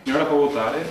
E ora può votare?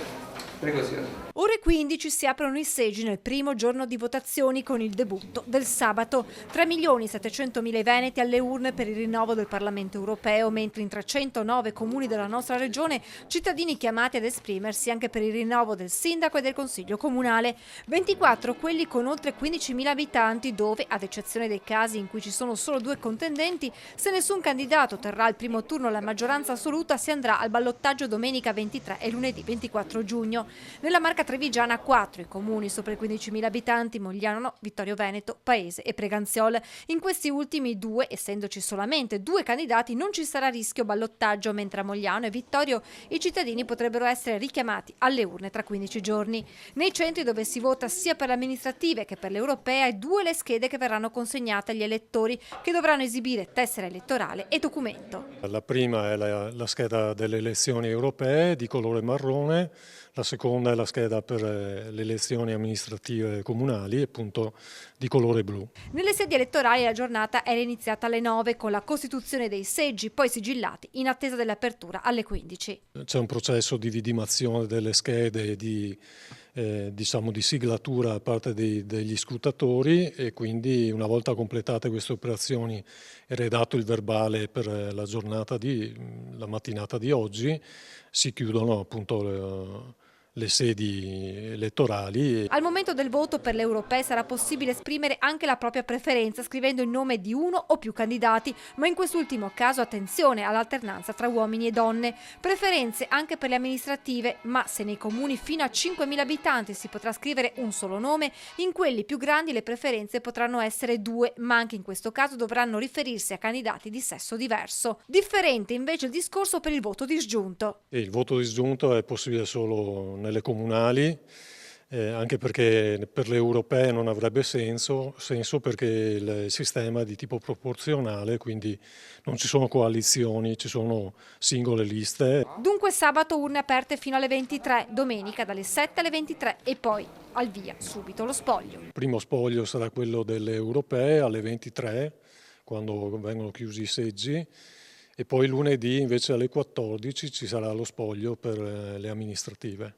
Prego, signor. Ore 15 si aprono i seggi nel primo giorno di votazioni con il debutto del sabato. 3.700.000 veneti alle urne per il rinnovo del Parlamento europeo, mentre in 309 comuni della nostra regione cittadini chiamati ad esprimersi anche per il rinnovo del sindaco e del consiglio comunale. 24 quelli con oltre 15.000 abitanti dove, ad eccezione dei casi in cui ci sono solo 2 contendenti, se nessun candidato terrà il primo turno la maggioranza assoluta si andrà al ballottaggio domenica 23 e lunedì 24 giugno. Nella Marca Trevigiana 4 i comuni sopra i 15.000 abitanti, Mogliano, Vittorio Veneto, Paese e Preganziol. In questi ultimi 2, essendoci solamente 2 candidati, non ci sarà rischio ballottaggio, mentre a Mogliano e Vittorio i cittadini potrebbero essere richiamati alle urne tra 15 giorni. Nei centri dove si vota sia per le amministrative che per l'europea, 2 le schede che verranno consegnate agli elettori, che dovranno esibire tessera elettorale e documento. La prima è la scheda delle elezioni europee di colore marrone, la seconda è la scheda per le elezioni amministrative comunali, appunto di colore blu. Nelle sedi elettorali la giornata era iniziata alle 9 con la costituzione dei seggi, poi sigillati in attesa dell'apertura alle 15. C'è un processo di vidimazione delle schede e di siglatura da parte degli scrutatori, e quindi una volta completate queste operazioni e redatto il verbale per la mattinata di oggi, si chiudono appunto le sedi elettorali. Al momento del voto per le europee sarà possibile esprimere anche la propria preferenza scrivendo il nome di uno o più candidati, ma in quest'ultimo caso attenzione all'alternanza tra uomini e donne. Preferenze anche per le amministrative, ma se nei comuni fino a 5.000 abitanti si potrà scrivere un solo nome, in quelli più grandi le preferenze potranno essere 2, ma anche in questo caso dovranno riferirsi a candidati di sesso diverso. Differente invece il discorso per il voto disgiunto. E il voto disgiunto è possibile solo nelle comunali, anche perché per le europee non avrebbe senso perché il sistema è di tipo proporzionale, quindi non ci sono coalizioni, ci sono singole liste. Dunque sabato urne aperte fino alle 23, domenica dalle 7 alle 23 e poi al via subito lo spoglio. Il primo spoglio sarà quello delle europee alle 23, quando vengono chiusi i seggi, e poi lunedì invece alle 14 ci sarà lo spoglio per le amministrative.